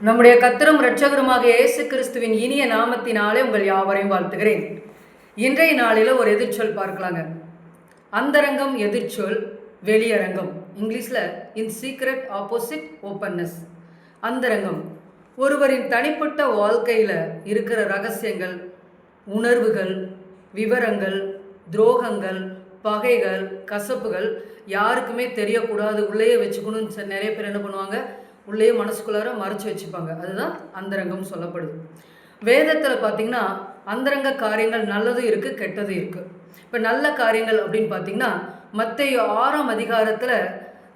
நம்முடைய கர்த்தரும் இரட்சகருமாக இயேசு கிறிஸ்துவின் இனிய நாமத்தினாலே உங்கள் யாவரையும் வாழ்த்துகிறேன். இன்றைய நாளில் ஒரு எதிர்ச்சொல் பார்க்கலாங்க. அந்தரங்கம் எதிர்ச்சொல், வெளியரங்கம். இங்கிலீஷில் இன் சீக்ரெட் ஆப்போசிட் ஓப்பன்னஸ். அந்தரங்கம் ஒருவரின் தனிப்பட்ட வாழ்க்கையில் இருக்கிற ரகசியங்கள், உணர்வுகள், விவரங்கள், துரோகங்கள், பகைகள், கசப்புகள் யாருக்குமே தெரியக்கூடாது, உள்ளேயே வச்சுக்கணும்னு நிறைய பேர் என்ன பண்ணுவாங்க, உள்ளே மனசுக்குள்ளார மறைச்சி வச்சுப்பாங்க. அதுதான் அந்தரங்கம் சொல்லப்படுது. வேதத்தில் பார்த்திங்கன்னா அந்தரங்க காரியங்கள் நல்லதும் இருக்குது, கெட்டதும் இருக்குது. இப்போ நல்ல காரியங்கள் அப்படின்னு பார்த்திங்கன்னா மத்தேயு 6ஆம் அதிகாரத்தில்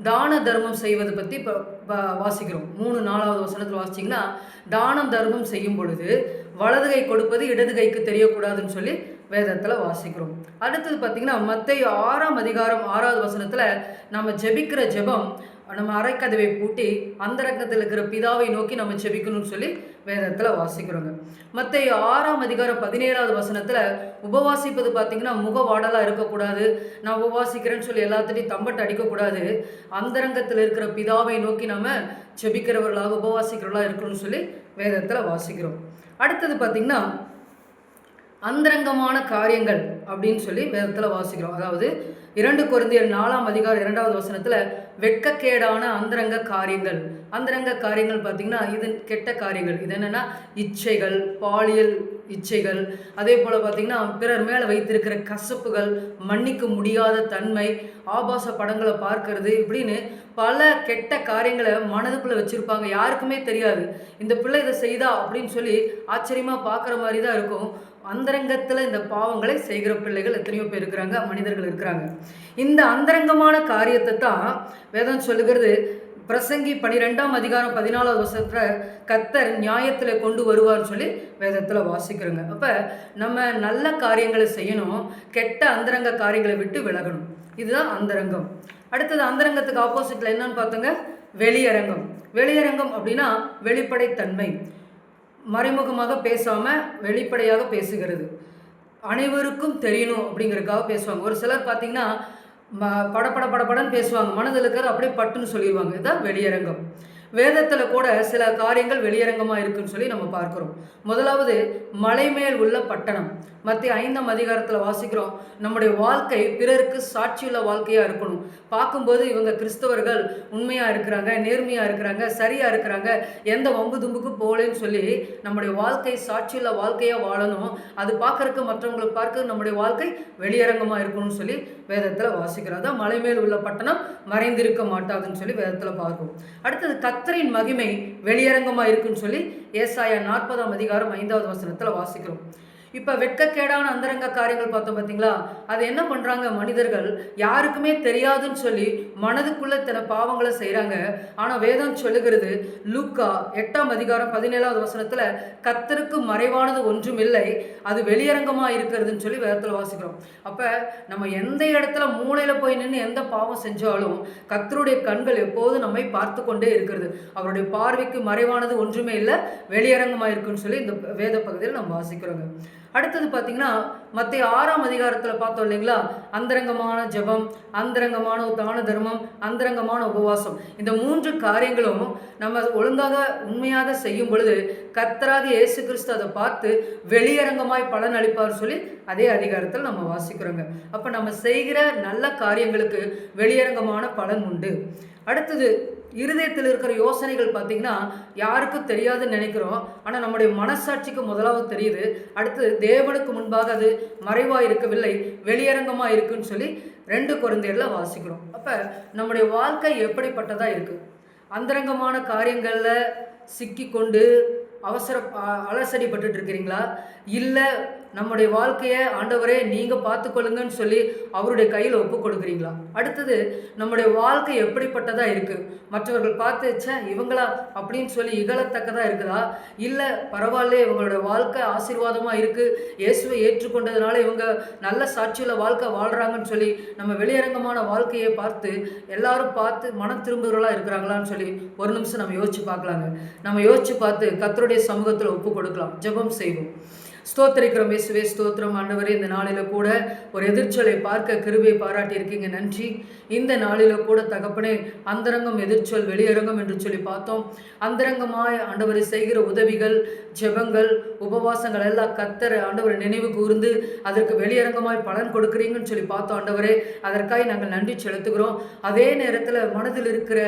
தான தர்மம் செய்வது பற்றி இப்போ வாசிக்கிறோம். 3-4வது வசனத்தில் வாசிச்சிங்கன்னா, தானம் தர்மம் செய்யும் பொழுது வலது கை கொடுப்பது இடது கைக்கு தெரியக்கூடாதுன்னு சொல்லி வேதத்தில் வாசிக்கிறோம். அடுத்தது பார்த்திங்கன்னா மத்தேயு 6ஆம் அதிகாரம் 6வது வசனத்தில் நம்ம ஜெபிக்கிற ஜெபம், நம்ம அரைக்கதவை பூட்டி அந்தரங்கத்தில் இருக்கிற பிதாவை நோக்கி நம்ம ஜெபிக்கணும்னு சொல்லி வேதத்தில் வாசிக்கிறோங்க. மத்தேயு 6ஆம் அதிகாரம் 17வது வசனத்தில் உபவாசிப்பது பார்த்திங்கன்னா முகவாடலாக இருக்கக்கூடாது, நான் உபவாசிக்கிறேன்னு சொல்லி எல்லாத்துட்டையும் தம்பட்டு அடிக்கக்கூடாது, அந்தரங்கத்தில் இருக்கிற பிதாவை நோக்கி நம்ம ஜெபிக்கிறவர்களாக உபவாசிக்கிறவர்களாக இருக்கணும்னு சொல்லி வேதத்தில் வாசிக்கிறோம். அடுத்தது பார்த்திங்கன்னா அந்தரங்கமான காரியங்கள் அப்படின்னு சொல்லி வேதத்தில் வாசிக்கிறோம். அதாவது 2 கொரிந்தியர் 4ஆம் அதிகாரம் 2வது வசனத்தில் வெட்கக்கேடான அந்தரங்க காரியங்கள். அந்தரங்க காரியங்கள் பார்த்திங்கன்னா இது கெட்ட காரியங்கள். இது என்னென்னா இச்சைகள், பாலியல் இச்சைகள், அதே போல் பார்த்திங்கன்னா பிறர் மேலே வைத்திருக்கிற கசப்புகள், மன்னிக்க முடியாத தன்மை, ஆபாச படங்களை பார்க்கறது, இப்படின்னு பல கெட்ட காரியங்களை மனதுக்குள்ளே வச்சுருப்பாங்க. யாருக்குமே தெரியாது இந்த பிள்ளை இதை செய்தா அப்படின்னு சொல்லி ஆச்சரியமாக பார்க்குற மாதிரி தான் இருக்கும். அந்தரங்கத்தில் இந்த பாவங்களை செய்கிற பிள்ளைகள் எத்தனையோ பேர் இருக்கிறாங்க, மனிதர்கள் இருக்கிறாங்க. இந்த அந்தரங்கமான காரியத்தை தான் வேதம் சொல்லுகிறது. பிரசங்கி 12ஆம் அதிகாரம் 14வது வசனத்தில் கர்த்தர் நியாயத்தில் கொண்டு வருவார்னு சொல்லி வேதத்தில் வாசிக்கிறோங்க. அப்போ நம்ம நல்ல காரியங்களை செய்யணும், கெட்ட அந்தரங்க காரியங்களை விட்டு விலகணும். இதுதான் அந்தரங்கம். அடுத்தது அந்தரங்கத்துக்கு ஆப்போசிட்டில் என்னன்னு பார்த்தோங்க, வெளியரங்கம். வெளியரங்கம் அப்படின்னா வெளிப்படைத்தன்மை, மறைமுகமாக பேசாமல் வெளிப்படையாக பேசுகிறது, அனைவருக்கும் தெரியணும் அப்படிங்கிறதுக்காக பேசுவாங்க. ஒரு சிலர் பார்த்திங்கன்னா படப்படன்னு பேசுவாங்க, மனதில் இருக்கிறது அப்படியே பட்டுன்னு சொல்லிடுவாங்க. இதுதான் வெளியரங்கம். வேதத்தில் கூட சில காரியங்கள் வெளியரங்கமாக இருக்குன்னு சொல்லி நம்ம பார்க்குறோம். முதலாவது மலை மேல் உள்ள பட்டணம். மத்திய 5ஆம் அதிகாரத்தில் வாசிக்கிறோம், நம்முடைய வாழ்க்கை பிறருக்கு சாட்சியுள்ள வாழ்க்கையாக இருக்கணும். பார்க்கும்போது இவங்க கிறிஸ்தவர்கள் உண்மையாக இருக்கிறாங்க, நேர்மையாக இருக்கிறாங்க, சரியாக இருக்கிறாங்க, எந்த வம்பு தும்புக்கு போகலன்னு சொல்லி நம்முடைய வாழ்க்கை சாட்சியுள்ள வாழ்க்கையாக வாழணும். அது பார்க்கறக்கு மற்றவங்களுக்கு பார்க்க நம்முடைய வாழ்க்கை வெளியரங்கமாக இருக்கணும்னு சொல்லி வேதத்தில் வாசிக்கிறோம். அதான் மலை மேல் உள்ள பட்டணம் மறைந்திருக்க மாட்டாதுன்னு சொல்லி வேதத்தில் பார்க்கும். அடுத்தது கர்த்தரின் மகிமை வெளியரங்கமாக இருக்குன்னு சொல்லி ஏசாயா 40ஆம் அதிகாரம் 5வது வசனத்தில் வாசிக்கிறோம். இப்போ வெட்கக்கேடான அந்தரங்க காரியங்கள் பார்த்தோம் பார்த்தீங்களா, அது என்ன பண்ணுறாங்க, மனிதர்கள் யாருக்குமே தெரியாதுன்னு சொல்லி மனதுக்குள்ளே தன பாவங்களை செய்கிறாங்க. ஆனால் வேதம் சொல்லுகிறது, லூக்கா 8ஆம் அதிகாரம் 17வது வசனத்தில் கர்த்தருக்கு மறைவானது ஒன்றும் இல்லை, அது வெளியரங்கமாக இருக்கிறதுன்னு சொல்லி வேதத்தில் வாசிக்கிறோம். அப்போ நம்ம எந்த இடத்துல மூளையில் போய் நின்று எந்த பாவம் செஞ்சாலும் கர்த்தருடைய கண்கள் எப்போதும் நம்மை பார்த்து கொண்டே இருக்கிறது. அவருடைய பார்வைக்கு மறைவானது ஒன்றுமே இல்லை, வெளியரங்கமாக இருக்குன்னு சொல்லி இந்த வேத பகுதியில் நம்ம வாசிக்கிறோங்க. அடுத்தது பார்த்திங்கன்னா மத்திய 6ஆம் அதிகாரத்தில் பார்த்தோம் இல்லைங்களா, அந்தரங்கமான ஜெபம், அந்தரங்கமான தான தர்மம், அந்தரங்கமான உபவாசம். இந்த 3 காரியங்களும் நம்ம ஒழுங்காக உண்மையாக செய்யும் பொழுது கர்த்தராக இயேசு கிறிஸ்து அதை பார்த்து வெளியரங்கமாய் பலன் அளிப்பார் சொல்லி அதே அதிகாரத்தில் நம்ம வாசிக்கிறோங்க. அப்போ நம்ம செய்கிற நல்ல காரியங்களுக்கு வெளியரங்கமான பலன் உண்டு. அடுத்தது இருதயத்தில் இருக்கிற யோசனைகள் பார்த்திங்கன்னா யாருக்கும் தெரியாதுன்னு நினைக்கிறோம், ஆனால் நம்முடைய மனசாட்சிக்கு முதலாவது தெரியுது. அடுத்து தேவனுக்கு முன்பாக அது மறைவாக இருக்கவில்லை, வெளியரங்கமாக இருக்குன்னு சொல்லி 2 கொரிந்தியரில் வாசிக்கிறோம். அப்போ நம்முடைய வாழ்க்கை எப்படிப்பட்டதாக இருக்குது? அந்தரங்கமான காரியங்களில் சிக்கி கொண்டு அலசடிப்பட்டு இருக்கிறீங்களா, இல்லை நம்முடைய வாழ்க்கையை ஆண்டவரே நீங்கள் பார்த்துக்கொள்ளுங்கன்னு சொல்லி அவருடைய கையில் ஒப்பு கொடுக்குறீங்களா? அடுத்தது நம்முடைய வாழ்க்கை எப்படிப்பட்டதாக இருக்குது? மற்றவர்கள் பார்த்து இவங்களா அப்படின்னு சொல்லி இகழத்தக்கதாக இருக்குதா, இல்லை பரவாயில்ல இவங்களுடைய வாழ்க்கை ஆசீர்வாதமாக இருக்குது, இயேசுவை ஏற்றுக்கொண்டதுனால இவங்க நல்ல சாட்சியுள்ள வாழ்க்கை வாழ்கிறாங்கன்னு சொல்லி நம்ம வெளியரங்கமான வாழ்க்கையை பார்த்து எல்லாரும் பார்த்து மனம் திரும்புகிறவர்களாக இருக்கிறாங்களான்னு சொல்லி ஒரு நிமிஷம் நம்ம யோசிச்சு பார்க்கலாங்க. நம்ம யோசிச்சு பார்த்து கர்த்தருடைய சமூகத்தில் ஒப்பு கொடுக்கலாம், ஜெபம் செய்வோம். ஸ்தோத்திரிக்கிறோம் இயேசுவே, ஸ்தோத்திரம் ஆண்டவரே. இந்த நாளில கூட ஒரு எதிர்ச்சலை பார்க்க கிருபை பாராட்டி இருக்கீங்க, நன்றி. இந்த நாளில கூட தகப்பனே, அந்தரங்கம் எதிர்ச்சொல் வெளியரங்கம் என்று சொல்லி பார்த்தோம். அந்தரங்கமாய் ஆண்டவரை செய்கிற உதவிகள், ஜெபங்கள், உபவாசங்கள் எல்லாம் கர்த்தர் ஆண்டவரை நினைவு கூர்ந்து அதற்கு வெளியரங்கமாய் பலன் கொடுக்குறீங்கன்னு சொல்லி பார்த்தோம் ஆண்டவரே. அதற்காக நாங்கள் நன்றி செலுத்துகிறோம். அதே நேரத்தில் மனதில் இருக்கிற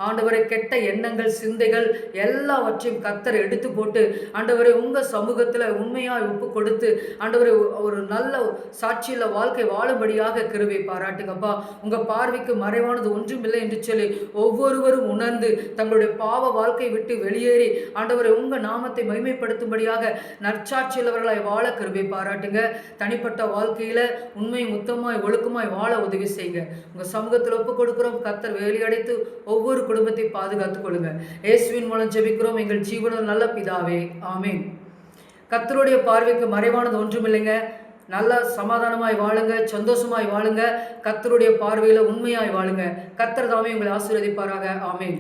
ஆண்டவரை கெட்ட எண்ணங்கள், சிந்தைகள் எல்லாவற்றையும் கர்த்தர் எடுத்து போட்டு ஆண்டவரை உங்கள் சமூகத்தில் உண்மையாய் ஒப்பு கொடுத்து ஆண்டவரை ஒரு நல்ல சாட்சியுள்ள வாழ்க்கை வாழும்படியாக கிருபை பாராட்டுங்கப்பா. உங்கள் பார்வைக்கு மறைவானது ஒன்றுமில்லை என்று சொல்லி ஒவ்வொருவரும் உணர்ந்து தங்களுடைய பாவ வாழ்க்கை விட்டு வெளியேறி ஆண்டவரை உங்கள் நாமத்தை மகிமைப்படுத்தும்படியாக நற்சாட்சியுள்ளவர்களாய் வாழ கிருபை பாராட்டுங்க. தனிப்பட்ட வாழ்க்கையில் உண்மை முத்தமாய் ஒழுக்கமாய் வாழ உதவி செய்யுங்க. உங்கள் சமூகத்தில் ஒப்பு கொடுக்கிறோம். கர்த்தர் வேலையடைத்து ஒவ்வொரு குடும்பத்தை பாதுகாத்துக் கொள்ளுங்க. இயேசுவின் மூலம் ஜெபிக்கிறோம் எங்கள் ஜீவனில் நல்ல பிதாவே, ஆமீன். கர்த்தருடைய பார்வைக்கு மறைவானது ஒன்றுமில்லைங்க. நல்லா சமாதானமாய் வாழுங்க, சந்தோஷமாய் வாழுங்க, கர்த்தருடைய பார்வையில் உண்மையாய் வாழுங்க. கர்த்தர் தாமே உங்களை ஆசீர்வதிப்பாராக. ஆமீன்.